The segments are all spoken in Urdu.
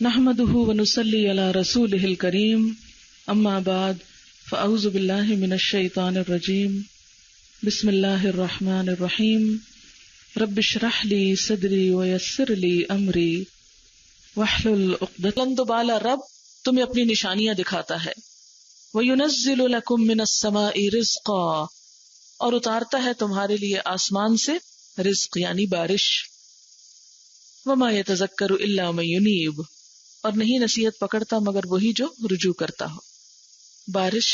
نحمده ونصلي على رسوله الكريم اما بعد فاعوذ بالله من الشيطان الرجيم بسم الله الرحمن الرحيم رب اشرح لي صدري ويسر لي امري واحلل عقدة من لساني رب تمہیں اپنی نشانیاں دکھاتا ہے وَيُنَزِّلُ لَكُم مِّنَ السَّمَاءِ رِزْقًا اور اتارتا ہے تمہارے لیے آسمان سے رزق یعنی بارش وَمَا يَتَذَكَّرُ إِلَّا مَن يُنِيبُ اور نہیں نصیحت پکڑتا مگر وہی جو رجوع کرتا ہو. بارش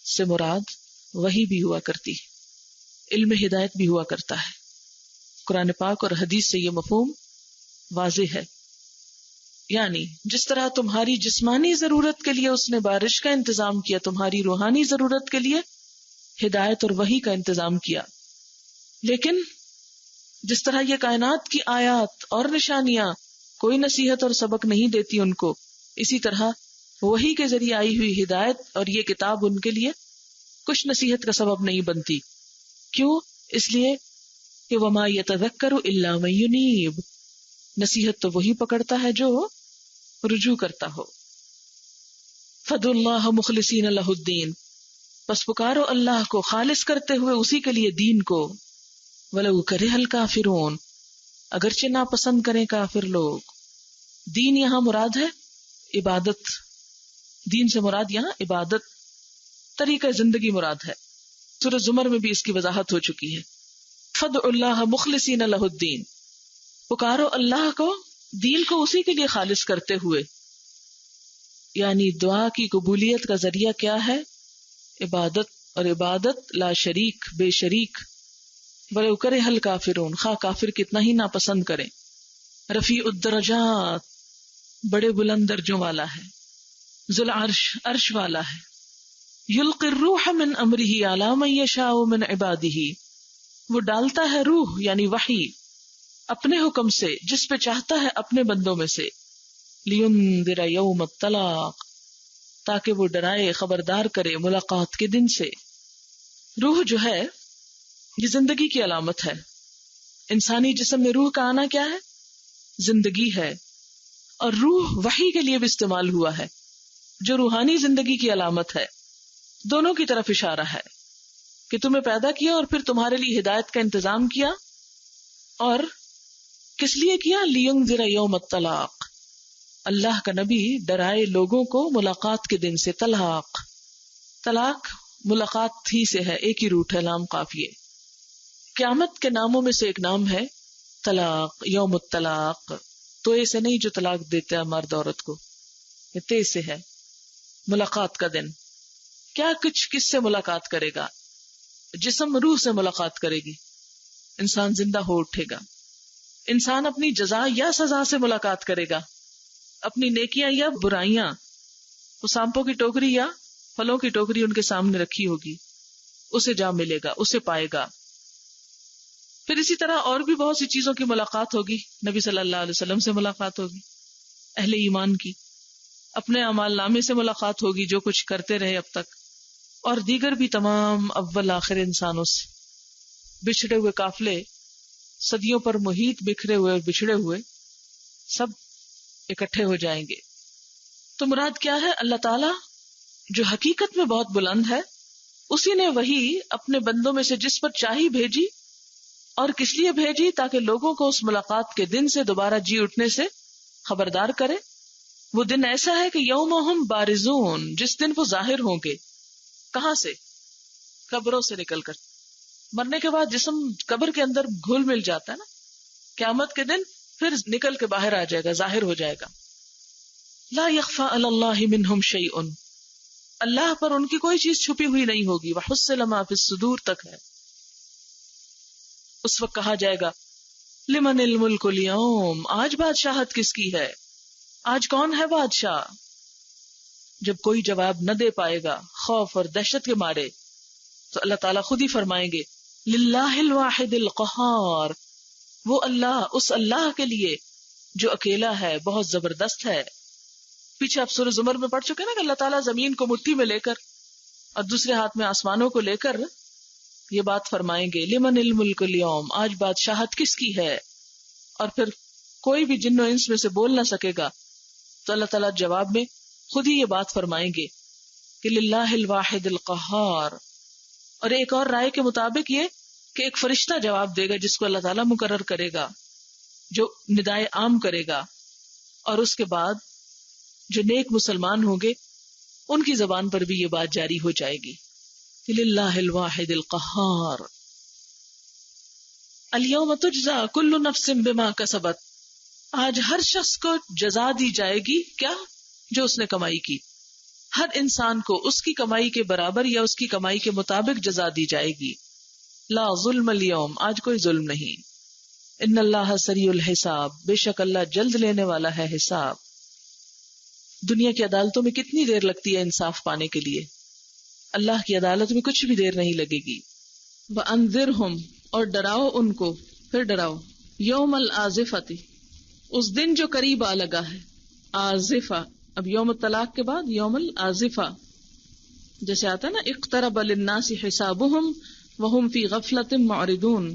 سے مراد وہی بھی ہوا کرتی ہے، علم ہدایت بھی ہوا کرتا ہے. قرآن پاک اور حدیث سے یہ مفہوم واضح ہے. یعنی جس طرح تمہاری جسمانی ضرورت کے لیے اس نے بارش کا انتظام کیا، تمہاری روحانی ضرورت کے لیے ہدایت اور وحی کا انتظام کیا. لیکن جس طرح یہ کائنات کی آیات اور نشانیاں کوئی نصیحت اور سبق نہیں دیتی ان کو، اسی طرح وحی کے ذریعے آئی ہوئی ہدایت اور یہ کتاب ان کے لیے کچھ نصیحت کا سبب نہیں بنتی. کیوں؟ اس لیے کہ وما یتذکر الا من ینیب، نصیحت تو وہی پکڑتا ہے جو رجوع کرتا ہو. فدعوا اللہ مخلصین لہ الدین، پس پکارو اللہ کو خالص کرتے ہوئے اسی کے لیے دین کو. ولو کرہ الکافرون، اگرچہ ناپسند کریں کافر لوگ. دین یہاں مراد ہے عبادت، دین سے مراد یہاں عبادت، طریقہ زندگی مراد ہے. سورہ زمر میں بھی اس کی وضاحت ہو چکی ہے. فدعوا اللہ مخلصین لہ الدین، پکارو اللہ کو دین کو اسی کے لیے خالص کرتے ہوئے. یعنی دعا کی قبولیت کا ذریعہ کیا ہے؟ عبادت، اور عبادت لا شریک، بے شریک. ولو کرہ الکافرون، خواہ کافر کتنا ہی ناپسند کریں. رفیع الدرجات، بڑے بلند درجوں والا ہے. ذو العرش، عرش والا ہے. یلقی الروح من امرہ علی من یشاء من عبادہ، وہ ڈالتا ہے روح یعنی وحی اپنے حکم سے جس پہ چاہتا ہے اپنے بندوں میں سے. لینذر یوم الطلاق، تاکہ وہ ڈرائے خبردار کرے ملاقات کے دن سے. روح جو ہے یہ زندگی کی علامت ہے. انسانی جسم میں روح کا آنا کیا ہے؟ زندگی ہے. اور روح وحی کے لیے بھی استعمال ہوا ہے جو روحانی زندگی کی علامت ہے. دونوں کی طرف اشارہ ہے کہ تمہیں پیدا کیا اور پھر تمہارے لیے ہدایت کا انتظام کیا. اور کس لیے کیا؟ لینذر یوم الطلاق، اللہ کا نبی ڈرائے لوگوں کو ملاقات کے دن سے. طلاق ملاقات ہی سے ہے، ایک ہی روٹ ہے، لام قافیے. قیامت کے ناموں میں سے ایک نام ہے طلاق، یوم الطلاق. تو ایسے نہیں جو طلاق دیتا ہے مرد عورت کو، یہ تے سے ہے، ملاقات کا دن. کیا کچھ کس سے ملاقات کرے گا؟ جسم روح سے ملاقات کرے گی، انسان زندہ ہو اٹھے گا. انسان اپنی جزا یا سزا سے ملاقات کرے گا، اپنی نیکیاں یا برائیاں. وہ سانپوں کی ٹوکری یا پھلوں کی ٹوکری ان کے سامنے رکھی ہوگی، اسے جا ملے گا، اسے پائے گا. پھر اسی طرح اور بھی بہت سی چیزوں کی ملاقات ہوگی. نبی صلی اللہ علیہ وسلم سے ملاقات ہوگی، اہل ایمان کی، اپنے اعمال نامے سے ملاقات ہوگی جو کچھ کرتے رہے اب تک، اور دیگر بھی تمام اول آخر انسانوں سے. بچھڑے ہوئے قافلے، صدیوں پر محیط بکھرے ہوئے اور بچھڑے ہوئے، سب اکٹھے ہو جائیں گے. تو مراد کیا ہے؟ اللہ تعالی جو حقیقت میں بہت بلند ہے، اسی نے وہی اپنے بندوں میں سے جس پر چاہی بھیجی. اور کس لیے بھیجی؟ تاکہ لوگوں کو اس ملاقات کے دن سے دوبارہ جی اٹھنے سے خبردار کرے. وہ دن ایسا ہے کہ یومہم بارزون، جس دن وہ ظاہر ہوں گے. کہاں سے؟ قبروں سے نکل کر. مرنے کے بعد جسم قبر کے اندر گھل مل جاتا ہے نا، قیامت کے دن پھر نکل کے باہر آ جائے گا، ظاہر ہو جائے گا. لا یخفی علی اللہ منہم شیء، اللہ پر ان کی کوئی چیز چھپی ہوئی نہیں ہوگی. وحصل ما فی الصدور تک ہے. اس وقت کہا جائے گا لمن الملک اليوم، آج بادشاہت کس کی ہے؟ آج کون ہے بادشاہ؟ جب کوئی جواب نہ دے پائے گا خوف اور دہشت کے مارے، تو اللہ تعالیٰ خود ہی فرمائیں گے للہ الواحد القہار، وہ اللہ، اس اللہ کے لیے جو اکیلا ہے، بہت زبردست ہے. پیچھے آپ سورہ زمر میں پڑھ چکے نا کہ اللہ تعالیٰ زمین کو مٹھی میں لے کر اور دوسرے ہاتھ میں آسمانوں کو لے کر یہ بات فرمائیں گے لمن الملک اليوم، آج بادشاہت کس کی ہے؟ اور پھر کوئی بھی جن و انس میں سے بول نہ سکے گا تو اللہ تعالیٰ جواب میں خود ہی یہ بات فرمائیں گے کہ للہ الواحد القہار. اور ایک اور رائے کے مطابق یہ کہ ایک فرشتہ جواب دے گا جس کو اللہ تعالیٰ مقرر کرے گا، جو ندائے عام کرے گا، اور اس کے بعد جو نیک مسلمان ہوں گے ان کی زبان پر بھی یہ بات جاری ہو جائے گی کہ للہ الواحد القہار. الیوم تجزا کل نفس بما کسبت، آج ہر شخص کو جزا دی جائے گی کیا؟ جو اس نے کمائی کی. ہر انسان کو اس کی کمائی کے برابر یا اس کی کمائی کے مطابق جزا دی جائے گی. لا ظلم اليوم، آج کوئی ظلم نہیں. ان اللہ سریع الحساب، بے شک اللہ جلد لینے والا ہے حساب. دنیا کی عدالتوں میں کتنی دیر لگتی ہے انصاف پانے کے لیے، اللہ کی عدالت میں کچھ بھی دیر نہیں لگے گی. وَأَنذِرْهُمْ، اور ڈراؤ ان کو، پھر ڈراؤ، یوم الآزفۃ، اس دن جو قریب آ لگا ہے. آزفہ، اب یوم الطلاق کے بعد یوم الآزفہ، جیسے آتا ہے نا اقترب للناس حسابهم وهم فی غفلۃ معرضون.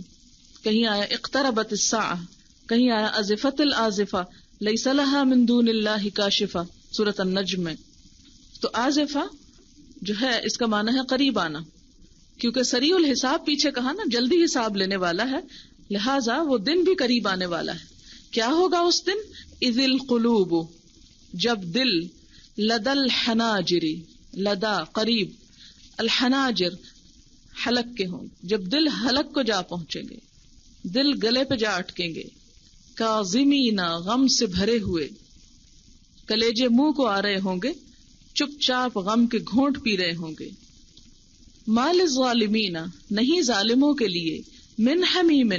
کہیں آیا اقتربت الساعہ، کہیں آیا ازفت الآزفہ لیس لها من دون اللہ کاشفہ، سورۃ النجم میں. تو آزفہ جو ہے اس کا معنی ہے قریب آنا، کیونکہ سریع الحساب پیچھے کہا نا جلدی حساب لینے والا ہے، لہذا وہ دن بھی قریب آنے والا ہے. کیا ہوگا اس دن؟ اذ القلوب، جب دل، لدى الحناجر، لدا قریب، الحناجر حلق کے ہوں، جب دل حلق کو جا پہنچیں گے، دل گلے پہ جا اٹکیں گے. کاظمین، غم سے بھرے ہوئے، کلیجے منہ کو آ رہے ہوں گے، چپ چاپ غم کے گھونٹ پی رہے ہوں گے. مال الظالمین، نہیں ظالموں کے لیے، من حمیم،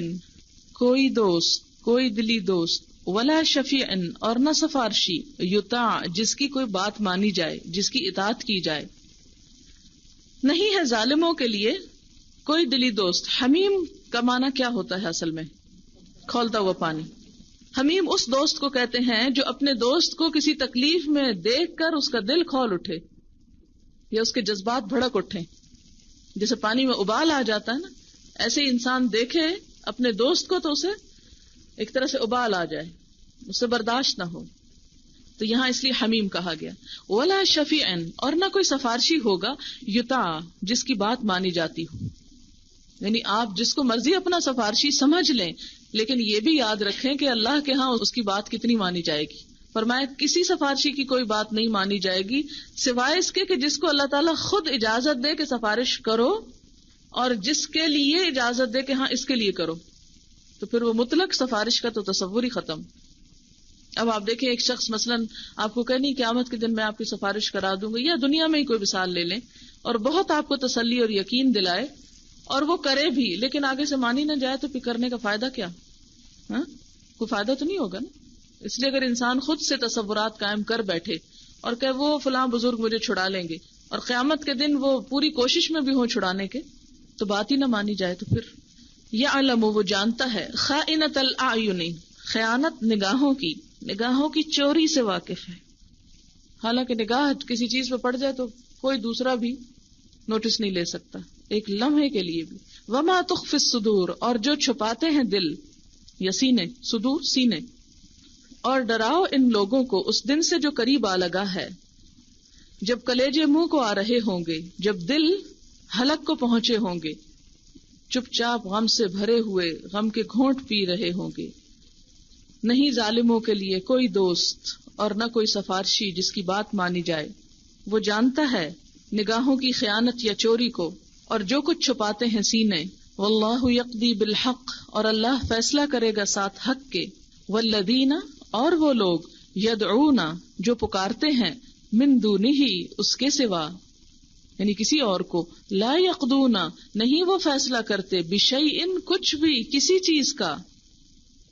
کوئی دوست، کوئی دلی دوست، ولا شفیع، اور نہ سفارشی، یطاع، جس کی کوئی بات مانی جائے، جس کی اطاعت کی جائے. نہیں ہے ظالموں کے لیے کوئی دلی دوست. حمیم کا معنی کیا ہوتا ہے اصل میں؟ کھولتا ہوا پانی. حمیم اس دوست کو کہتے ہیں جو اپنے دوست کو کسی تکلیف میں دیکھ کر اس کا دل کھول اٹھے یا اس کے جذبات بھڑک اٹھیں. جیسے پانی میں ابال آ جاتا ہے نا، ایسے انسان دیکھے اپنے دوست کو تو اسے ایک طرح سے ابال آ جائے، اس سے برداشت نہ ہو. تو یہاں اس لیے حمیم کہا گیا. ولا شفیع، اور نہ کوئی سفارشی ہوگا، یطاع، جس کی بات مانی جاتی ہو. یعنی آپ جس کو مرضی اپنا سفارشی سمجھ لیں، لیکن یہ بھی یاد رکھیں کہ اللہ کے ہاں اس کی بات کتنی مانی جائے گی. فرمایا کسی سفارشی کی کوئی بات نہیں مانی جائے گی سوائے اس کے کہ جس کو اللہ تعالیٰ خود اجازت دے کہ سفارش کرو، اور جس کے لیے اجازت دے کہ ہاں اس کے لیے کرو. تو پھر وہ مطلق سفارش کا تو تصور ہی ختم. اب آپ دیکھیں ایک شخص مثلاً آپ کو کہنی قیامت کے دن میں آپ کی سفارش کرا دوں گا، یا دنیا میں ہی کوئی مثال لے لیں، اور بہت آپ کو تسلی اور یقین دلائے اور وہ کرے بھی، لیکن آگے سے مانی نہ جائے تو پھر کرنے کا فائدہ کیا؟ ہاں، کوئی فائدہ تو نہیں ہوگا نا. اس لیے اگر انسان خود سے تصورات قائم کر بیٹھے اور کہ وہ فلاں بزرگ مجھے چھڑا لیں گے، اور قیامت کے دن وہ پوری کوشش میں بھی ہوں چھڑانے کے، تو بات ہی نہ مانی جائے، تو پھر یعلم، وہ جانتا ہے، خائنۃ الاعین، خیانت نگاہوں کی چوری سے واقف ہے. حالانکہ نگاہ کسی چیز پہ پڑ جائے تو کوئی دوسرا بھی نوٹس نہیں لے سکتا، ایک لمحے کے لیے بھی. وما تخفی الصدور، اور جو چھپاتے ہیں دل یا سینے، صدور سینے. اور ڈراؤ ان لوگوں کو اس دن سے جو قریب آ لگا ہے، جب کلیجے منہ کو آ رہے ہوں گے، جب دل حلق کو پہنچے ہوں گے، چپ چاپ غم سے بھرے ہوئے غم کے گھونٹ پی رہے ہوں گے. نہیں ظالموں کے لیے کوئی دوست اور نہ کوئی سفارشی جس کی بات مانی جائے. وہ جانتا ہے نگاہوں کی خیانت یا چوری کو اور جو کچھ چھپاتے ہیں سینے. واللہ یقضی بالحق، اور اللہ فیصلہ کرے گا ساتھ حق کے. والذین، اور وہ لوگ، یدعون، جو پکارتے ہیں، من دونہ، اس کے سوا، یعنی کسی اور کو، لا یقضون، نہیں وہ فیصلہ کرتے، بشیء، کچھ بھی، کسی چیز کا.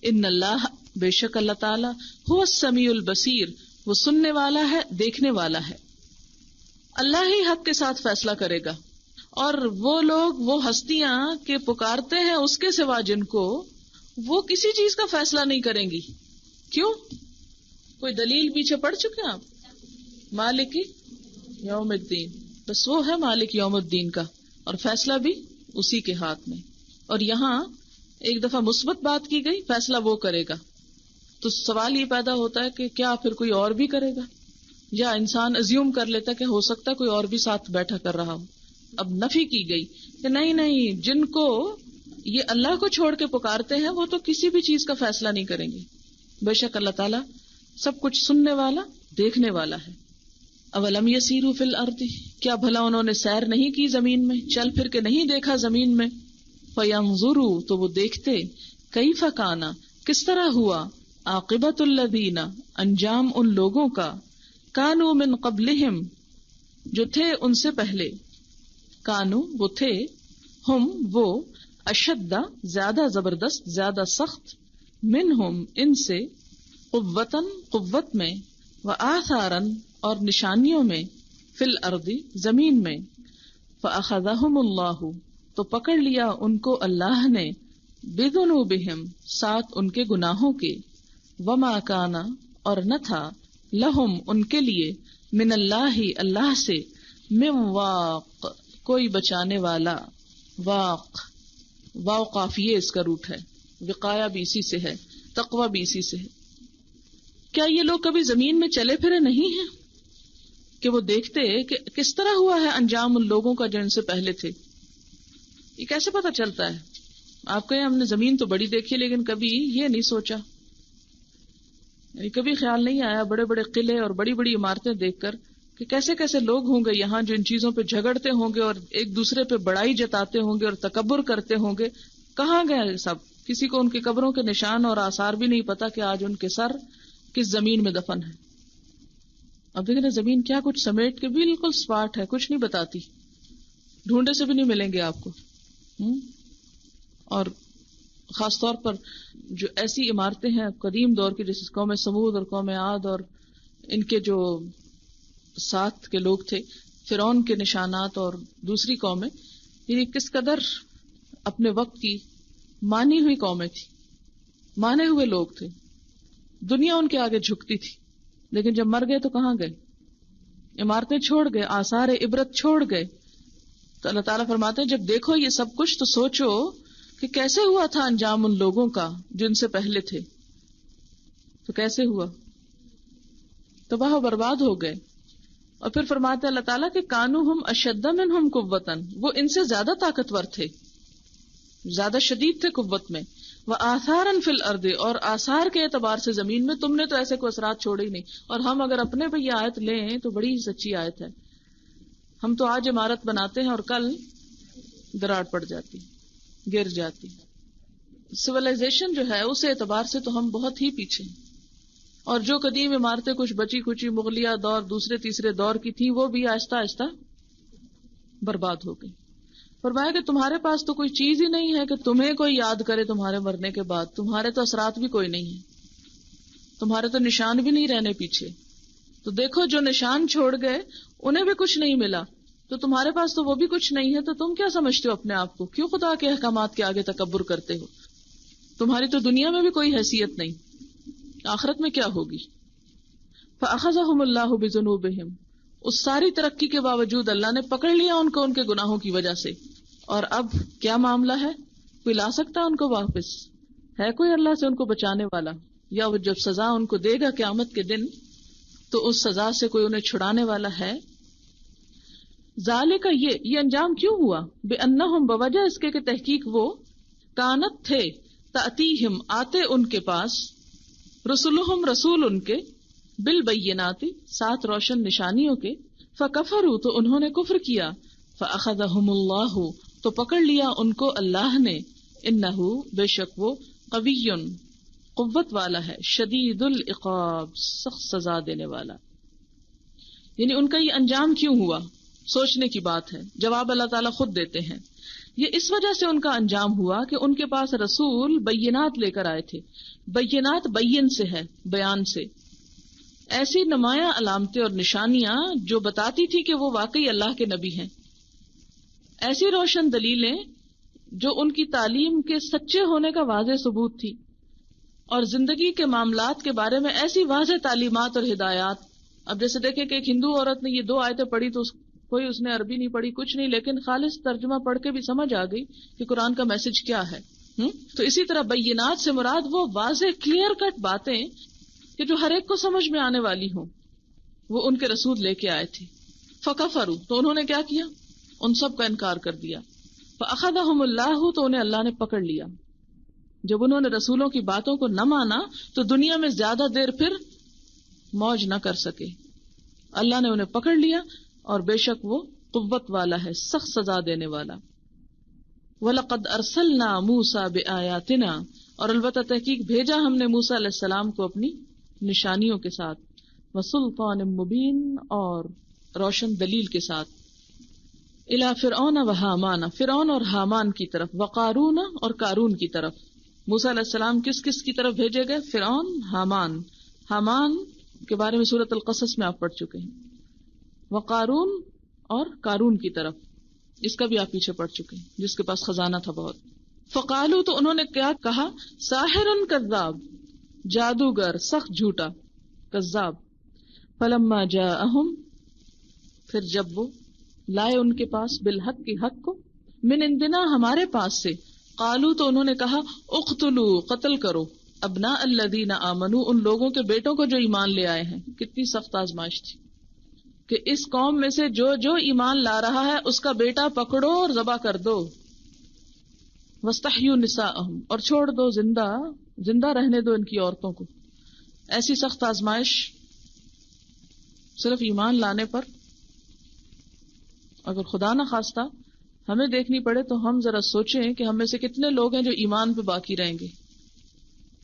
ان اللہ، بے شک اللہ تعالی، هو السمیع البصیر، وہ سننے والا ہے، دیکھنے والا ہے. اللہ ہی حق کے ساتھ فیصلہ کرے گا. اور وہ لوگ، وہ ہستیاں کہ پکارتے ہیں اس کے سوا جن کو، وہ کسی چیز کا فیصلہ نہیں کریں گی. کیوں؟ کوئی دلیل پیچھے پڑ چکے ہیں آپ؟ مالک یوم الدین، بس وہ ہے مالک یوم الدین کا، اور فیصلہ بھی اسی کے ہاتھ میں. اور یہاں ایک دفعہ مثبت بات کی گئی، فیصلہ وہ کرے گا. تو سوال یہ پیدا ہوتا ہے کہ کیا پھر کوئی اور بھی کرے گا، یا انسان ازیوم کر لیتا کہ ہو سکتا ہے کوئی اور بھی ساتھ بیٹھا کر رہا ہو. اب نفی کی گئی کہ نہیں، جن کو یہ اللہ کو چھوڑ کے پکارتے ہیں وہ تو کسی بھی چیز کا فیصلہ نہیں کریں گے. بے شک اللہ تعالیٰ سب کچھ سننے والا، دیکھنے والا ہے. اولم یسیروا فی الارض، کیا بھلا انہوں نے سیر نہیں کی زمین میں، چل پھر کے نہیں دیکھا زمین میں. فینظروا، تو وہ دیکھتے، کیف کان، کس طرح ہوا، عاقبۃ الذین، انجام ان لوگوں کا، کانوا من قبلہم، جو تھے ان سے پہلے، کانو وہ تھے، ہم وہ، اشد زیادہ زبردست، زیادہ سخت، منہم ان سے، قوتاً قوت میں، وآثاراً اور نشانیوں میں، فی الارض زمین میں. فاخذہم اللہ، تو پکڑ لیا ان کو اللہ نے، بذنوبہم ساتھ ان کے گناہوں کے، وما کان اور نہ تھا، لہم ان کے لیے، من اللہ اللہ سے، من واق کوئی بچانے والا. واق، واو قافیہ اس کا روٹ ہے، وقایا بھی اسی سے ہے، تقوی بھی اسی سے ہے. کیا یہ لوگ کبھی زمین میں چلے پھرے نہیں ہیں کہ وہ دیکھتے کہ کس طرح ہوا ہے انجام ان لوگوں کا جو ان سے پہلے تھے؟ یہ کیسے پتہ چلتا ہے؟ آپ کہیں ہم نے زمین تو بڑی دیکھی لیکن کبھی یہ نہیں سوچا، کبھی خیال نہیں آیا بڑے بڑے قلعے اور بڑی بڑی عمارتیں دیکھ کر کہ کیسے کیسے لوگ ہوں گے یہاں جو ان چیزوں پہ جھگڑتے ہوں گے اور ایک دوسرے پہ بڑائی جتاتے ہوں گے اور تکبر کرتے ہوں گے. کہاں گئے سب؟ کسی کو ان کی قبروں کے نشان اور آثار بھی نہیں پتا کہ آج ان کے سر کس زمین میں دفن ہے. اب دیکھیں نا زمین کیا کچھ سمیٹ کے بالکل سپاٹ ہے، کچھ نہیں بتاتی، ڈھونڈے سے بھی نہیں ملیں گے آپ کو. اور خاص طور پر جو ایسی عمارتیں ہیں قدیم دور کی، جیسے قوم سمود اور قوم عاد اور ان کے جو ساتھ کے لوگ تھے، فرعون کے نشانات اور دوسری قومیں، یعنی کس قدر اپنے وقت کی مانی ہوئی قومیں تھی، مانے ہوئے لوگ تھے. دنیا ان کے آگے جھکتی تھی، لیکن جب مر گئے تو کہاں گئے؟ عمارتیں چھوڑ گئے، آثار عبرت چھوڑ گئے. تو اللہ تعالیٰ فرماتے ہیں جب دیکھو یہ سب کچھ تو سوچو کہ کیسے ہوا تھا انجام ان لوگوں کا جو ان سے پہلے تھے. تو کیسے ہوا؟ تباہ و برباد ہو گئے. اور پھر فرماتے اللہ تعالیٰ کہ کانوہم اشد منہم قوتاً، وہ ان سے زیادہ طاقتور تھے، زیادہ شدید تھے قوت میں. وآثاراً فی الارض، اور آثار کے اعتبار سے زمین میں تم نے تو ایسے کوئی اثرات چھوڑے ہی نہیں. اور ہم اگر اپنے پہ یہ آیت لیں تو بڑی ہی سچی آیت ہے. ہم تو آج عمارت بناتے ہیں اور کل دراڑ پڑ جاتی، گر جاتی. سویلائزیشن جو ہے اس اعتبار سے تو ہم بہت ہی پیچھے ہیں. اور جو قدیم عمارتیں کچھ بچی کچی مغلیہ دور دوسرے تیسرے دور کی تھیں وہ بھی آہستہ آہستہ برباد ہو گئی. فرمایا کہ تمہارے پاس تو کوئی چیز ہی نہیں ہے کہ تمہیں کوئی یاد کرے تمہارے مرنے کے بعد. تمہارے تو اثرات بھی کوئی نہیں ہے، تمہارے تو نشان بھی نہیں رہنے پیچھے. تو دیکھو جو نشان چھوڑ گئے انہیں بھی کچھ نہیں ملا، تو تمہارے پاس تو وہ بھی کچھ نہیں ہے. تو تم کیا سمجھتے ہو اپنے آپ کو؟ کیوں خدا کے احکامات کے آگے تکبر کرتے ہو؟ تمہاری تو دنیا میں بھی کوئی حیثیت نہیں، آخرت میں کیا ہوگی؟ فَأَخَذَهُمُ اللَّهُ بِذُنُوبِهِمْ، اس ساری ترقی کے باوجود اللہ نے پکڑ لیا ان کو ان کے گناہوں کی وجہ سے. اور اب کیا معاملہ ہے؟ کوئی لا سکتا ان کو واپس؟ ہے کوئی اللہ سے ان کو بچانے والا؟ یا وہ جب سزا ان کو دے گا قیامت کے دن تو اس سزا سے کوئی انہیں چھڑانے والا ہے؟ ذالک، یہ انجام کیوں ہوا؟ بِأَنَّهُمْ، بوجہ اس کے کہ تحقیق وہ، کانت تھے، تأتیہم آتے ان کے پاس، رسولہم رسول ان کے، بالبینات ساتھ روشن نشانیوں کے، فکفروا تو انہوں نے کفر کیا، فاخذہم اللہ تو پکڑ لیا ان کو اللہ نے، انہ بے شک وہ، قوی قوت والا ہے، شدید العقاب سخت سزا دینے والا. یعنی ان کا یہ انجام کیوں ہوا؟ سوچنے کی بات ہے. جواب اللہ تعالیٰ خود دیتے ہیں. یہ اس وجہ سے ان کا انجام ہوا کہ ان کے پاس رسول بینات لے کر آئے تھے. بینات بین سے ہے، بیان سے، ایسی نمایاں علامتیں اور نشانیاں جو بتاتی تھی کہ وہ واقعی اللہ کے نبی ہیں، ایسی روشن دلیلیں جو ان کی تعلیم کے سچے ہونے کا واضح ثبوت تھی، اور زندگی کے معاملات کے بارے میں ایسی واضح تعلیمات اور ہدایات. اب جیسے دیکھیں کہ ایک ہندو عورت نے یہ 2 آیتیں پڑھی تو اس نے عربی نہیں پڑھی، کچھ نہیں، لیکن خالص ترجمہ پڑھ کے بھی سمجھ آ گئی کہ قرآن کا میسج کیا ہے. تو اسی طرح بینات سے مراد وہ واضح کلیئر کٹ باتیں کہ جو ہر ایک کو سمجھ میں آنے والی ہوں، وہ ان کے رسول لے کے آئے تھے. فکفروا، تو انہوں نے کیا کیا؟ ان سب کا انکار کر دیا. فاخذہم اللہ، تو انہیں اللہ نے پکڑ لیا. جب انہوں نے رسولوں کی باتوں کو نہ مانا تو دنیا میں زیادہ دیر پھر موج نہ کر سکے. اللہ نے انہیں پکڑ لیا، اور بے شک وہ قوت والا ہے، سخت سزا دینے والا. وَلَقَدْ أَرْسَلْنَا مُوسَىٰ بِآيَاتِنَا، اور البتہ تحقیق بھیجا ہم نے موسیٰ علیہ السلام کو اپنی نشانیوں کے ساتھ، وَسُلْطَانٍ مُبِينٍ، اور روشن دلیل کے ساتھ، اِلَىٰ فِرْعَوْنَ وَحَامَانَ، فرعون اور حامان کی طرف، وقارون اور قارون کی طرف. موسیٰ علیہ السلام کس کس کی طرف بھیجے گئے؟ فرعون، حامان. حامان کے بارے میں سورۃ القصص میں آپ پڑھ چکے ہیں. وقارون اور قارون کی طرف، اس کا بھی آپ پیچھے پڑھ چکے ہیں، جس کے پاس خزانہ تھا بہت. فقالو، تو انہوں نے کیا کہا؟ ساحر کذاب، جادوگر سخت جھوٹا، کذاب. فلما جاءہم، پھر جب وہ لائے ان کے پاس، بالحق کی حق کو، من عندنا ہمارے پاس سے، قالو، تو انہوں نے کہا، اقتلوا، قتل کرو، ابناء الذین آمنوا، ان لوگوں کے بیٹوں کو جو ایمان لے آئے ہیں. کتنی سخت آزمائش تھی کہ اس قوم میں سے جو ایمان لا رہا ہے اس کا بیٹا پکڑو اور ذبح کر دو. واستحیوا نساءہم، اور چھوڑ دو زندہ رہنے دو ان کی عورتوں کو. ایسی سخت آزمائش صرف ایمان لانے پر. اگر خدا نہ خواستہ ہمیں دیکھنی پڑے تو ہم ذرا سوچیں کہ ہم میں سے کتنے لوگ ہیں جو ایمان پہ باقی رہیں گے.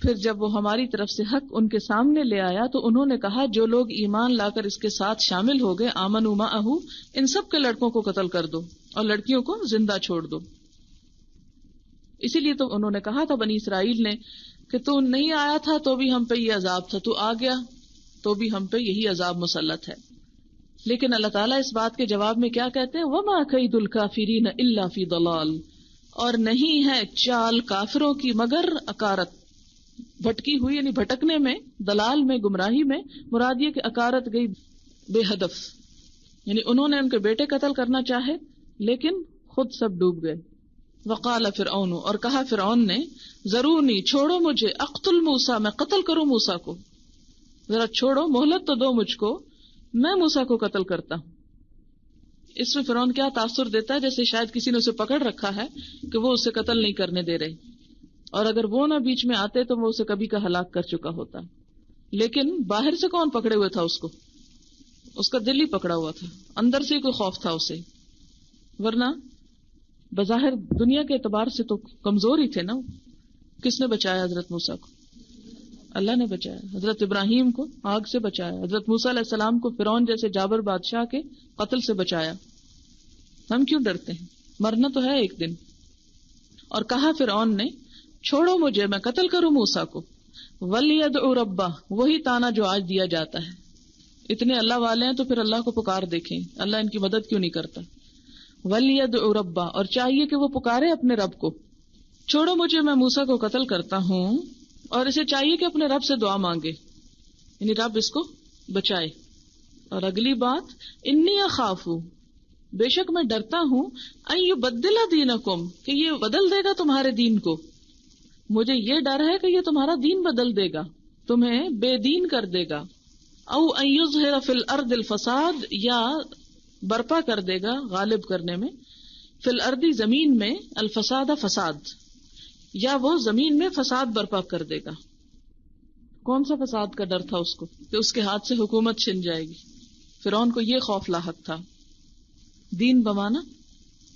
پھر جب وہ ہماری طرف سے حق ان کے سامنے لے آیا تو انہوں نے کہا، جو لوگ ایمان لا کر اس کے ساتھ شامل ہو گئے، آمنوا معہ، ان سب کے لڑکوں کو قتل کر دو اور لڑکیوں کو زندہ چھوڑ دو. اسی لیے تو انہوں نے کہا تھا بنی اسرائیل نے کہ تو نہیں آیا تھا تو بھی ہم پہ یہ عذاب تھا، تو آ گیا تو بھی ہم پہ یہی عذاب مسلط ہے. لیکن اللہ تعالیٰ اس بات کے جواب میں کیا کہتے ہیں؟ وَمَا كَيْدُ الْكَافِرِينَ إِلَّا فِي ضَلَالٍ، اور نہیں ہے چال کافروں کی مگر اکارت، بھٹکی ہوئی، یعنی بھٹکنے میں، دلال میں، گمراہی میں. مراد یہ کہ اکارت گئی بے ہدف، یعنی انہوں نے ان کے بیٹے قتل کرنا چاہے لیکن خود سب ڈوب گئے. وقال فرعون، اور کہا فرعون نے، ذرونی، چھوڑو مجھے، اقتل موسیٰ، میں قتل کروں موسیٰ کو، ذرا چھوڑو، مہلت تو دو مجھ کو، میں موسیٰ کو قتل کرتا ہوں. اس میں فرعون کیا تاثر دیتا ہے؟ جیسے شاید کسی نے اسے پکڑ رکھا ہے کہ وہ اسے قتل نہیں کرنے دے رہے، اور اگر وہ نہ بیچ میں آتے تو وہ اسے کبھی کا ہلاک کر چکا ہوتا. لیکن باہر سے کون پکڑے ہوئے تھا اس کو؟ اس کا دل ہی پکڑا ہوا تھا، اندر سے کوئی خوف تھا اسے. ورنہ بظاہر دنیا کے اعتبار سے تو کمزور ہی تھے نا. کس نے بچایا حضرت موسیٰ کو؟ اللہ نے بچایا. حضرت ابراہیم کو آگ سے بچایا، حضرت موسیٰ علیہ السلام کو فرعون جیسے جابر بادشاہ کے قتل سے بچایا. ہم کیوں ڈرتے ہیں؟ مرنا تو ہے ایک دن. اور کہا فرعون نے، چھوڑو مجھے، میں قتل کروں موسیٰ کو. وَلْيَدْعُ رَبَّهُ، وہی تانا جو آج دیا جاتا ہے. اتنے اللہ والے ہیں تو پھر اللہ کو پکار دیکھیں، اللہ ان کی مدد کیوں نہیں کرتا. وَلْيَدْعُ رَبَّهُ، اور چاہیے کہ وہ پکارے اپنے رب کو. چھوڑو مجھے، میں موسیٰ کو قتل کرتا ہوں، اور اسے چاہیے کہ اپنے رب سے دعا مانگے، یعنی رب اس کو بچائے. اور اگلی بات، انی اخاف، بے شک میں ڈرتا ہوں، ان یبدل دینکم، کہ یہ بدل دے گا تمہارے دین کو. مجھے یہ ڈر ہے کہ یہ تمہارا دین بدل دے گا، تمہیں بے دین کر دے گا. او ان یظہر فی الارض الفساد، یا برپا کر دے گا، غالب کرنے میں، فی الارض زمین میں، الفساد فساد، یا وہ زمین میں فساد برپا کر دے گا. کون سا فساد کا ڈر تھا اس کو؟ کہ اس کے ہاتھ سے حکومت چھن جائے گی. فرعون کو یہ خوف لاحق تھا، دین بمانا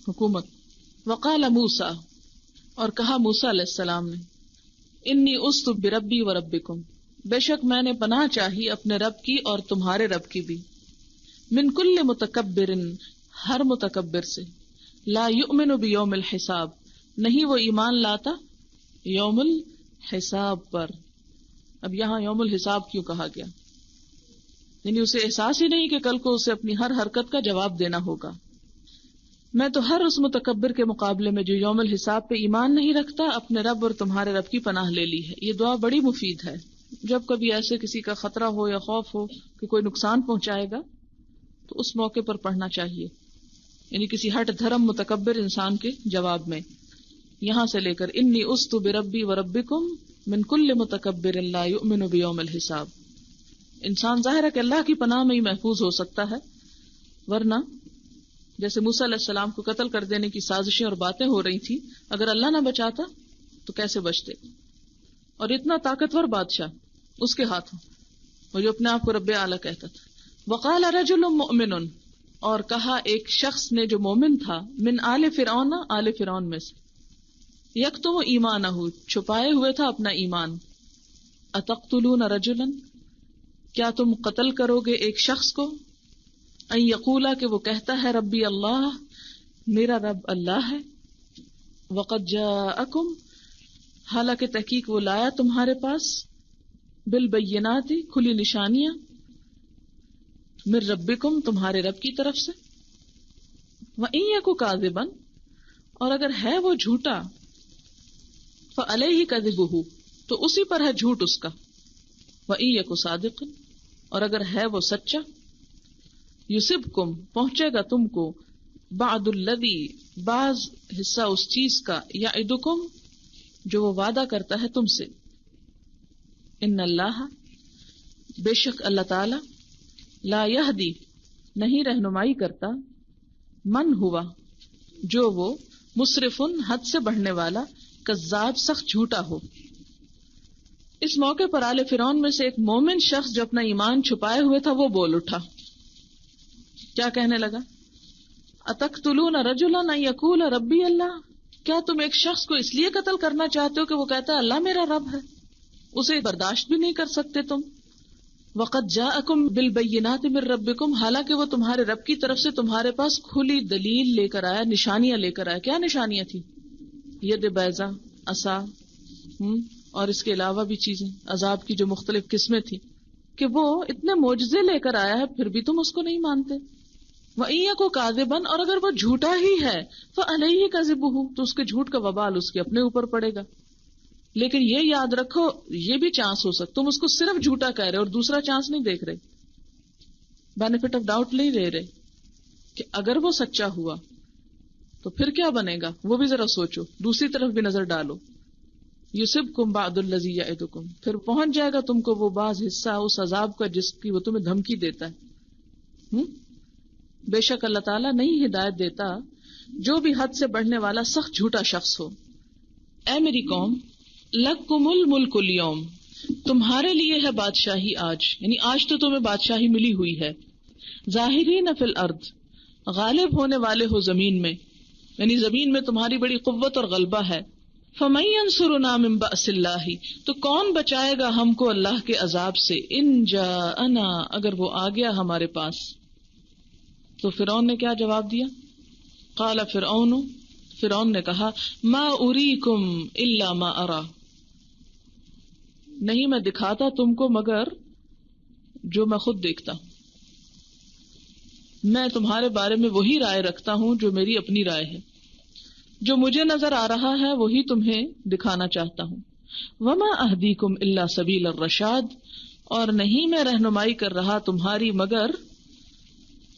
حکومت. وقال موسیٰ، اور کہا موسیٰ علیہ السلام نے، انی عصت بربی و ربکم، بے شک میں نے پناہ چاہی اپنے رب کی اور تمہارے رب کی بھی. من کل متکبر، ہر متکبر سے. لا یؤمن بیوم الحساب، نہیں وہ ایمان لاتا یوم الحساب پر. اب یہاں یوم الحساب کیوں کہا گیا؟ یعنی اسے احساس ہی نہیں کہ کل کو اسے اپنی ہر حرکت کا جواب دینا ہوگا. میں تو ہر اس متکبر کے مقابلے میں جو یوم الحساب پہ ایمان نہیں رکھتا اپنے رب اور تمہارے رب کی پناہ لے لی ہے. یہ دعا بڑی مفید ہے. جب کبھی ایسے کسی کا خطرہ ہو یا خوف ہو کہ کوئی نقصان پہنچائے گا تو اس موقع پر پڑھنا چاہیے، یعنی کسی ہٹ دھرم متکبر انسان کے جواب میں. یہاں سے لے کر انی اُسْتُ بِرَبِّي وَرَبِّكُمْ مِنْ كُلِّ مُتَكَبِّرٍ لَا يُؤْمِنُ بِيَوْمِ الْحِسَابِ۔ انسان ظاہر ہے کہ اللہ کی پناہ میں ہی محفوظ ہو سکتا ہے، ورنہ جیسے موسیٰ علیہ السلام کو قتل کر دینے کی سازشیں اور باتیں ہو رہی تھی، اگر اللہ نہ بچاتا تو کیسے بچتے؟ اور اتنا طاقتور بادشاہ اس کے ہاتھوں، اور جو اپنے آپ کو رب اعلیٰ کہتا تھا۔ وقال رجل مؤمن، اور کہا ایک شخص نے جو مومن تھا، من آل فرعون، آل فرعون میں سے، یکتم ایمانہ، چھپائے ہوئے تھا اپنا ایمان، اتقتلون رجلا، کیا تم قتل کرو گے ایک شخص کو، ان یقولا، کہ وہ کہتا ہے ربی اللہ، میرا رب اللہ ہے، وقد جاءکم، حالانکہ تحقیق وہ لایا تمہارے پاس، بالبینات، کھلی نشانیاں، من ربکم، تمہارے رب کی طرف سے، وَإِن یکو کاذبا، اور اگر ہے وہ جھوٹا، فعلیہ کذبہ، تو اسی پر ہے جھوٹ اس کا، وَإِن یکو صادقا، اور اگر ہے وہ سچا، یصبکم، پہنچے گا تم کو، بعد الذی، بعض حصہ اس چیز کا، یعدکم، جو وہ وعدہ کرتا ہے تم سے، ان اللہ، بے شک اللہ تعالی، لا یہدی، نہیں رہنمائی کرتا، من ہوا، جو وہ مسرفن، حد سے بڑھنے والا، کذاب، سخت جھوٹا ہو۔ اس موقع پر آل فرعون میں سے ایک مومن شخص جو اپنا ایمان چھپائے ہوئے تھا وہ بول اٹھا، کیا کہنے لگا؟ اتقتلون رجلا ان یقول ربی اللہ، کیا تم ایک شخص کو اس لیے قتل کرنا چاہتے ہو کہ وہ کہتا ہے اللہ میرا رب ہے، اسے برداشت بھی نہیں کر سکتے تم؟ وقد جاءکم بالبینات من ربکم، حالانکہ وہ تمہارے رب کی طرف سے تمہارے پاس کھلی دلیل لے کر آیا، نشانیاں لے کر آیا۔ کیا نشانیاں تھی؟ ید بیضا، عصا، اور اس کے علاوہ بھی چیزیں، عذاب کی جو مختلف قسمیں تھی، کہ وہ اتنے معجزے لے کر آیا ہے پھر بھی تم اس کو نہیں مانتے۔ وَإِن یَکُ کاذبًا، اور اگر وہ جھوٹا ہی ہے، فَعَلَیہِ کَذِبُهُ، تو اس کے جھوٹ کا وبال اس کے اپنے اوپر پڑے گا۔ لیکن یہ یاد رکھو، یہ بھی چانس ہو سکتا، تم اس کو صرف جھوٹا کہہ رہے اور دوسرا چانس نہیں دیکھ رہے، بینیفٹ آف ڈاؤٹ نہیں دے رہے کہ اگر وہ سچا ہوا تو پھر کیا بنے گا، وہ بھی ذرا سوچو، دوسری طرف بھی نظر ڈالو۔ یصبکم بعد الذی یعدکم، پھر پہنچ جائے گا تم کو وہ بعض حصہ اس عذاب کا جس کی وہ تمہیں دھمکی دیتا ہے۔ بے شک اللہ تعالیٰ نہیں ہدایت دیتا جو بھی حد سے بڑھنے والا سخت جھوٹا شخص ہو۔ اے میری قوم، لکم الملک اليوم، تمہارے لیے ہے بادشاہی آج، یعنی آج تو تمہیں بادشاہی ملی ہوئی ہے، ظاہرین فی الارض، غالب ہونے والے ہو زمین میں، یعنی زمین میں تمہاری بڑی قوت اور غلبہ ہے۔ فمن ینصرنا من بأس اللہ، تو کون بچائے گا ہم کو اللہ کے عذاب سے، ان جاءنا، اگر وہ آ گیا ہمارے پاس۔ تو فرعون نے کیا جواب دیا؟ قال فرعون نے کہا، ما اریکم الا ما ارا، نہیں میں دکھاتا تم کو مگر جو میں خود دیکھتا ہوں، میں تمہارے بارے میں وہی رائے رکھتا ہوں جو میری اپنی رائے ہے، جو مجھے نظر آ رہا ہے وہی تمہیں دکھانا چاہتا ہوں۔ وما اہدیکم الا سبیل الرشاد، اور نہیں میں رہنمائی کر رہا تمہاری مگر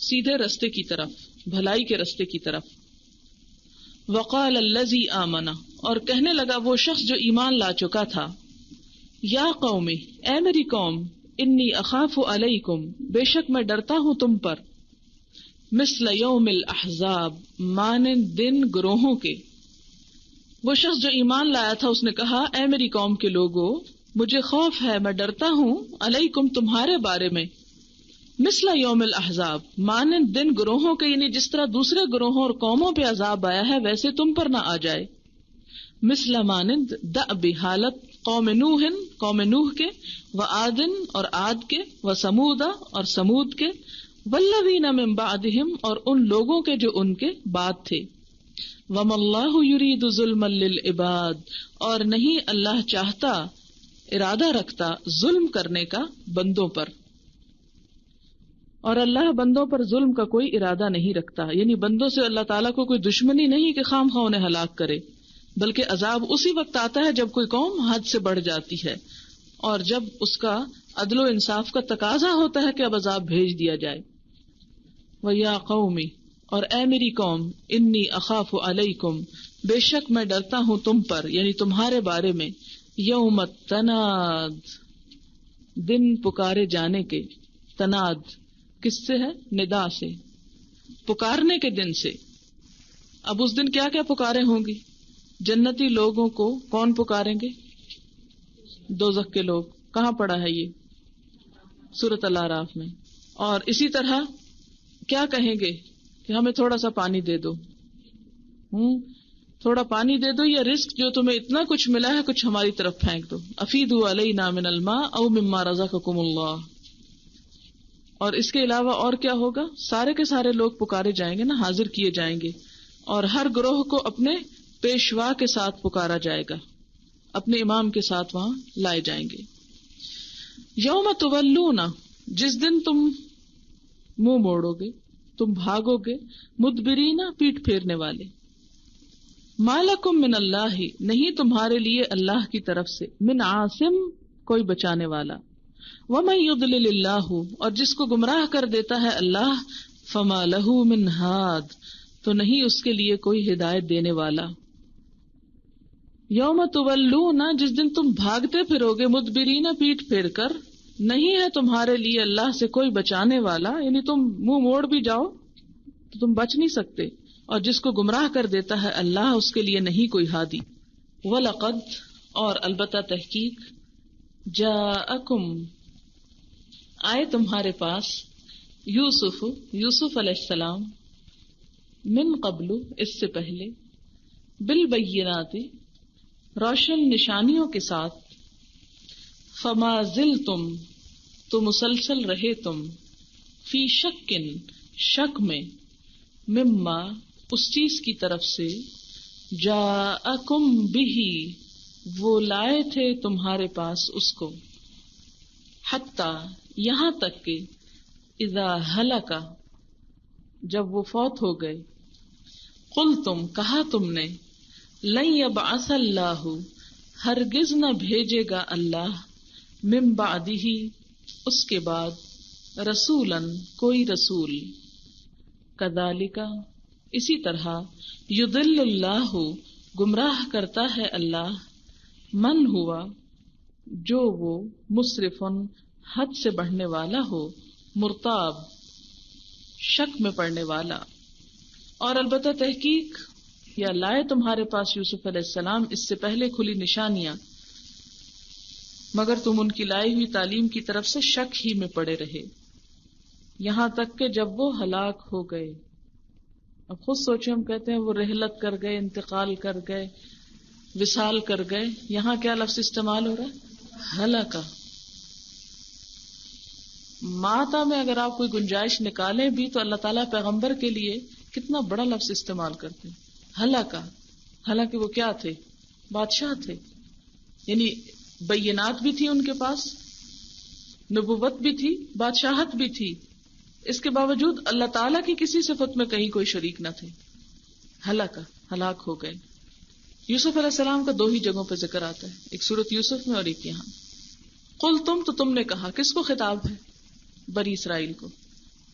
سیدھے رستے کی طرف، بھلائی کے رستے کی طرف۔ وقال الذی آمن، اور کہنے لگا وہ شخص جو ایمان لا چکا تھا، یا قومی، اے میری قوم، انی اخاف علیکم، بے شک میں ڈرتا ہوں تم پر، مثل یوم الاحزاب، مانند دن گروہوں کے۔ وہ شخص جو ایمان لایا تھا اس نے کہا، اے میری قوم کے لوگوں، مجھے خوف ہے، میں ڈرتا ہوں، علیکم تمہارے بارے میں، مثل یوم الاحزاب، مانند دن گروہوں کے، یعنی جس طرح دوسرے گروہوں اور قوموں پہ عذاب آیا ہے ویسے تم پر نہ آ جائے۔ مثل مانند، دأب حالت، قوم نوح کے، وعاد اور عاد کے، وثمود اور سمود کے، والذین من بعدہم اور ان لوگوں کے جو ان کے بعد تھے۔ وما اللہ یرید ظلما للعباد، اور نہیں اللہ چاہتا، ارادہ رکھتا ظلم کرنے کا بندوں پر، اور اللہ بندوں پر ظلم کا کوئی ارادہ نہیں رکھتا، یعنی بندوں سے اللہ تعالیٰ کو کوئی دشمنی نہیں کہ خام خواہ انہیں ہلاک کرے، بلکہ عذاب اسی وقت آتا ہے جب کوئی قوم حد سے بڑھ جاتی ہے اور جب اس کا عدل و انصاف کا تقاضا ہوتا ہے کہ اب عذاب بھیج دیا جائے۔ وَيَا قَوْمِ، اور اے میری قوم، انی اخاف علیکم، بے شک میں ڈرتا ہوں تم پر، یعنی تمہارے بارے میں، یوم التناد، دن پکارے جانے کے. تناد کس سے ہے؟ ندا سے، پکارنے کے دن سے. اب اس دن کیا کیا پکارے ہوں گی؟ جنتی لوگوں کو کون پکاریں گے؟ دوزخ کے لوگ. کہاں پڑا ہے یہ؟ سورۃ الاعراف میں. اور اسی طرح کیا کہیں گے کہ ہمیں تھوڑا سا پانی دے دو، تھوڑا پانی دے دو، یا رزق جو تمہیں اتنا کچھ ملا ہے کچھ ہماری طرف پھینک دو. افیدوا علینا من الماء او مما رزقکم اللہ. اور اس کے علاوہ اور کیا ہوگا؟ سارے کے سارے لوگ پکارے جائیں گے نا، حاضر کیے جائیں گے، اور ہر گروہ کو اپنے پیشوا کے ساتھ پکارا جائے گا، اپنے امام کے ساتھ وہاں لائے جائیں گے. یوم تولون، جس دن تم منہ موڑو گے، تم بھاگو گے، مدبرین، پیٹ پھیرنے والے. ما لکم من اللہ، نہیں تمہارے لیے اللہ کی طرف سے، من عاصم، کوئی بچانے والا. ومن یضلل اللہ، اور جس کو گمراہ کر دیتا ہے اللہ، فما لہ من ہاد، تو نہیں اس کے لیے کوئی ہدایت دینے والا. یوم تولون، جس دن تم بھاگتے پھرو گے، مدبرین، پیٹ پھیر کر، نہیں ہے تمہارے لیے اللہ سے کوئی بچانے والا، یعنی تم منہ موڑ بھی جاؤ تو تم بچ نہیں سکتے. اور جس کو گمراہ کر دیتا ہے اللہ، اس کے لیے نہیں کوئی ہادی. وَلَقَدْ، اور البتہ تحقیق، جاءکم، آئے تمہارے پاس، یوسف علیہ السلام، من قبل، اس سے پہلے، بالبینات، روشن نشانیوں کے ساتھ، فما زلتم، تو مسلسل رہے تم، فی شکن، شک میں، مما، اس چیز کی طرف سے، جاءکم بہی، وہ لائے تھے تمہارے پاس اس کو، حتی، یہاں تک کہ، اذا ہلک، جب وہ فوت ہو گئے، قلتم، کہا تم نے، لن یبعث اللہ، ہرگز نہ بھیجے گا اللہ، من بعدہ، اس کے بعد، رسولاً، کوئی رسول. کذالک، اسی طرح، یضل اللہ، گمراہ کرتا ہے اللہ، من ہوا، جو وہ، مسرفن، حد سے بڑھنے والا ہو، مرتاب، شک میں پڑنے والا. اور البتہ تحقیق، یا لائے تمہارے پاس یوسف علیہ السلام، اس سے پہلے کھلی نشانیاں، مگر تم ان کی لائی ہوئی تعلیم کی طرف سے شک ہی میں پڑے رہے، یہاں تک کہ جب وہ ہلاک ہو گئے. اب خود سوچیں، ہم کہتے ہیں وہ رحلت کر گئے، انتقال کر گئے، وصال کر گئے، یہاں کیا لفظ استعمال ہو رہا ہے؟ ہلاکا. ماتا میں اگر آپ کوئی گنجائش نکالیں بھی تو اللہ تعالیٰ پیغمبر کے لیے کتنا بڑا لفظ استعمال کرتے ہیں، ہلاکا. حالانکہ وہ کیا تھے؟ بادشاہ تھے، یعنی بینات بھی تھی ان کے پاس، نبوت بھی تھی، بادشاہت بھی تھی، اس کے باوجود اللہ تعالیٰ کی کسی صفت میں کہیں کوئی شریک نہ تھے. ہلاک ہو گئے. یوسف علیہ السلام کا 2 ہی جگہوں پہ ذکر آتا ہے، ایک سورۃ یوسف میں اور ایک یہاں. قلتم، تو تم نے کہا، کس کو خطاب ہے؟ بنی اسرائیل کو.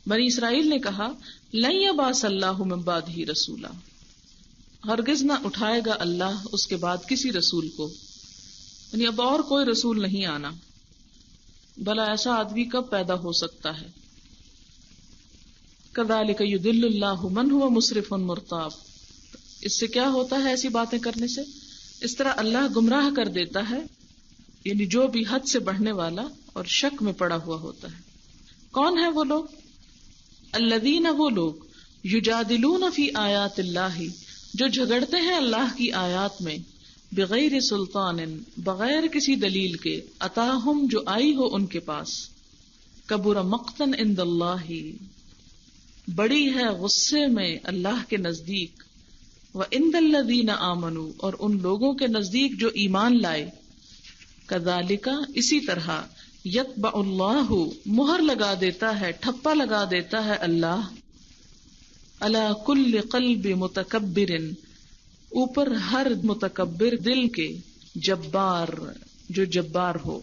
بنی اسرائیل نے کہا، لن یبعث اللہ من بعدہ رسولا، ہرگز نہ اٹھائے گا اللہ اس کے بعد کسی رسول کو، یعنی اب اور کوئی رسول نہیں آنا، بھلا ایسا آدمی کب پیدا ہو سکتا ہے. کذالک یضل اللہ من هو مسرف مرتاب. اس سے کیا ہوتا ہے ایسی باتیں کرنے سے؟ اس طرح اللہ گمراہ کر دیتا ہے، یعنی جو بھی حد سے بڑھنے والا اور شک میں پڑا ہوا ہوتا ہے. کون ہے وہ لوگ؟ الذین، وہ لوگ، یجادلون فی آیات اللہ، جو جھگڑتے ہیں اللہ کی آیات میں، بغیر سلطان، بغیر کسی دلیل کے، اتاہم، جو آئی ہو ان کے پاس، کبر مقتا عند اللہ، بڑی ہے غصے میں اللہ کے نزدیک، وعند الذین آمنوا، اور ان لوگوں کے نزدیک جو ایمان لائے. کذالک، اسی طرح، یطبع اللہ، مہر لگا دیتا ہے، ٹھپا لگا دیتا ہے اللہ، علی کل قلب متکبر، اوپر ہر متکبر دل کے، جبار، جو جبار ہو.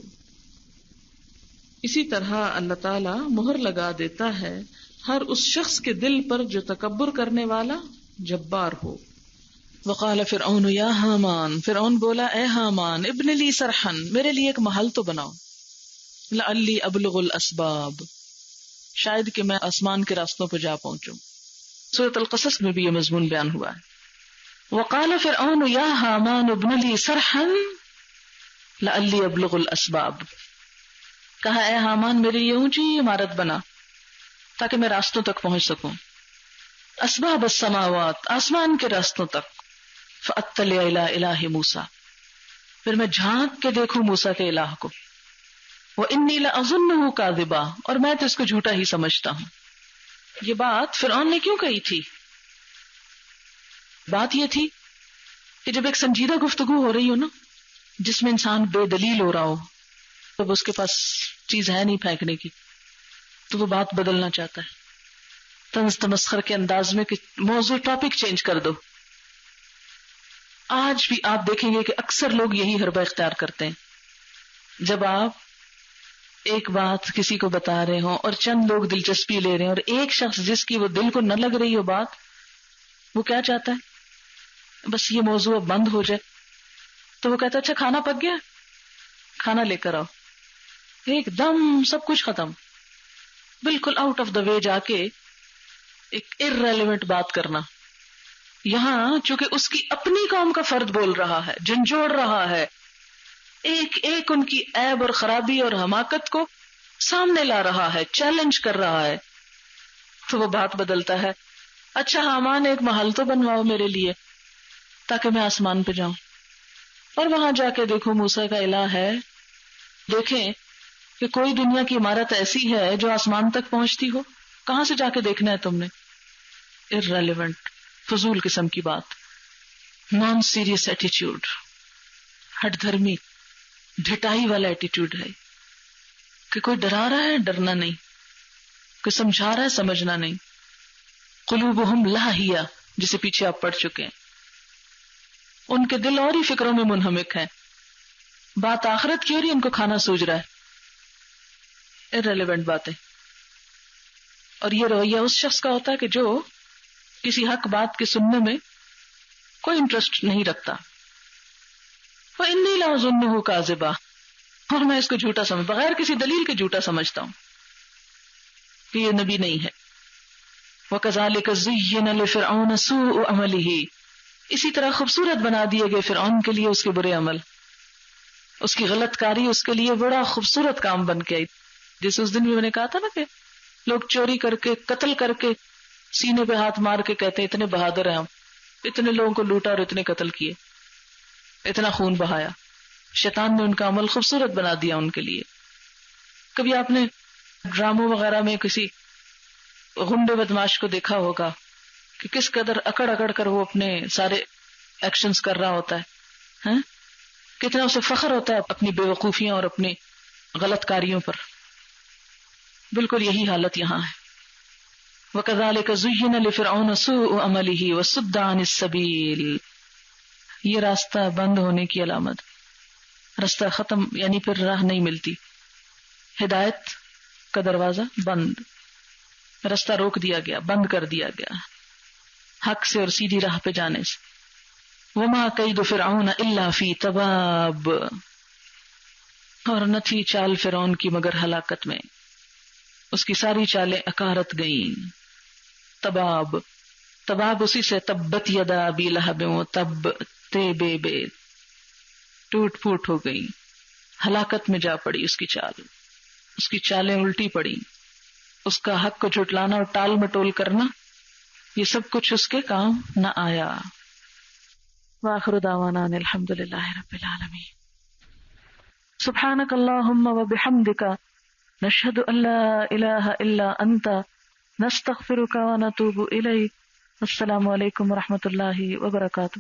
اسی طرح اللہ تعالی مہر لگا دیتا ہے ہر اس شخص کے دل پر جو تکبر کرنے والا، جبار ہو. وقال فرعون یا حامان، فرعون بولا اے حامان، ابن لی صرحا، میرے لیے ایک محل تو بناؤ، لعلی ابلغ الاسباب، شاید کہ میں آسمان کے راستوں پہ جا پہنچوں. سورۃ القصص میں بھی یہ مضمون بیان ہوا ہے. وقال فرعون یا حامان ابن لی صرحا لعلی ابلغ الاسباب، کہا اے حامان میری یہ اونچی عمارت بنا تاکہ میں راستوں تک پہنچ سکوں، اسباب السماوات، آسمان کے راستوں تک، فاطلع الی الہ موسیٰ، پھر میں جھانک کے دیکھوں موسیٰ کے الہ کو، وانی لاظنہ کاذبا، اور میں تو اس کو جھوٹا ہی سمجھتا ہوں. یہ بات فرعون نے کیوں کہی تھی؟ بات یہ تھی کہ جب ایک سنجیدہ گفتگو ہو رہی ہو نا، جس میں انسان بے دلیل ہو رہا ہو، تب اس کے پاس چیز ہے نہیں پھینکنے کی، تو وہ بات بدلنا چاہتا ہے طنز تمسخر کے انداز میں کہ موضوع ٹاپک چینج کر دو. آج بھی آپ دیکھیں گے کہ اکثر لوگ یہی حربہ اختیار کرتے ہیں. جب آپ ایک بات کسی کو بتا رہے ہوں اور چند لوگ دلچسپی لے رہے ہیں، اور ایک شخص جس کی وہ دل کو نہ لگ رہی ہو بات، وہ کیا چاہتا ہے؟ بس یہ موضوع اب بند ہو جائے. تو وہ کہتا ہے اچھا کھانا پک گیا، کھانا لے کر آؤ. ایک دم سب کچھ ختم، بالکل آؤٹ آف دا وے جا کے ایک ارریلیونٹ بات کرنا. یہاں چونکہ اس کی اپنی قوم کا فرد بول رہا ہے، جھنجھوڑ رہا ہے، ایک ایک ان کی عیب اور خرابی اور حماقت کو سامنے لا رہا ہے، چیلنج کر رہا ہے، تو وہ بات بدلتا ہے. اچھا حامان ایک محل تو بنواؤ میرے لیے تاکہ میں آسمان پہ جاؤں اور وہاں جا کے دیکھوں موسیٰ کا الہ ہے. دیکھیں کہ کوئی دنیا کی عمارت ایسی ہے جو آسمان تک پہنچتی ہو؟ کہاں سے جا کے دیکھنا ہے تم نے؟ irrelevant، فضول قسم کی بات، نان سیریس ایٹیٹیوڈ، ہٹ دھرمی، ڈھٹائی والا ایٹیٹیوڈ ہے کہ کوئی ڈرا رہا ہے، ڈرنا نہیں، کوئی سمجھا رہا ہے، سمجھنا نہیں. قلوبہم لاہیہ، جسے پیچھے آپ پڑھ چکے ہیں، ان کے دل اور ہی فکروں میں منہمک ہیں، بات آخرت کی ہو رہی، ان کو کھانا سوج رہا ہے. irrelevant باتیں. اور یہ رویہ اس شخص کا ہوتا ہے کہ جو کسی حق بات کے سننے میں کوئی انٹرسٹ نہیں رکھتا. وَإِنِّي لَأَظُنُّهُ كَاذِبًا، اور میں اس کو جھوٹا سمجھ، بغیر کسی دلیل کے جھوٹا سمجھتا ہوں کہ یہ نبی نہیں ہے. وَكَذَلِكَ زُيِّنَ لِفِرْعَوْنَ سُوءُ عَمَلِهِ، اسی طرح خوبصورت بنا دیے گئے فرعون کے لیے اس کے برے عمل، اس کی غلط کاری اس کے لیے بڑا خوبصورت کام بن کے آئی. جیسے اس دن بھی میں نے کہا تھا نا کہ لوگ چوری کر کے، قتل کر کے، سینے پہ ہاتھ مار کے کہتے ہیں اتنے بہادر ہیں ہم، اتنے لوگوں کو لوٹا اور اتنے قتل کیے، اتنا خون بہایا. شیطان نے ان کا عمل خوبصورت بنا دیا ان کے لیے. کبھی آپ نے ڈراموں وغیرہ میں کسی غنڈے بدماش کو دیکھا ہوگا کہ کس قدر اکڑ اکڑ کر وہ اپنے سارے ایکشنز کر رہا ہوتا ہے، کتنا اسے فخر ہوتا ہے اپنی بے وقوفیاں اور اپنی غلط کاریوں پر. بالکل یہی حالت یہاں ہے. وَكَذَلِكَ زُيِّنَ لِفِرْعَوْنَ سُوءُ عَمَلِهِ وَصُدَّ عَنِ السَّبِيلِ، یہ راستہ بند ہونے کی علامت، راستہ ختم، یعنی پھر راہ نہیں ملتی. ہدایت کا دروازہ بند، راستہ روک دیا گیا، بند کر دیا گیا حق سے اور سیدھی راہ پہ جانے سے. وَمَا كَيْدُ فِرْعَوْنَ إِلَّا فِي تَبَابٍ، اور نہ تھی چال فرعون کی مگر ہلاکت میں، اس کی ساری چالیں اکارت گئیں. تباب، تباب اسی سے تبت یدا ابی لہب وتب، تے بے بے، ٹوٹ پھوٹ ہو گئی، ہلاکت میں جا پڑی اس کی چال، اس کی چالیں الٹی پڑی. اس کا حق کو جھٹلانا اور ٹال مٹول کرنا، یہ سب کچھ اس کے کام نہ آیا. وآخر دعوانا ان الحمد للہ رب العالمین. سبحانک اللہم وبحمدک، نشہد ان لا الہ الا انت، نستغفرک ونتوب الیک. السلام علیکم ورحمۃ اللہ وبرکاتہ.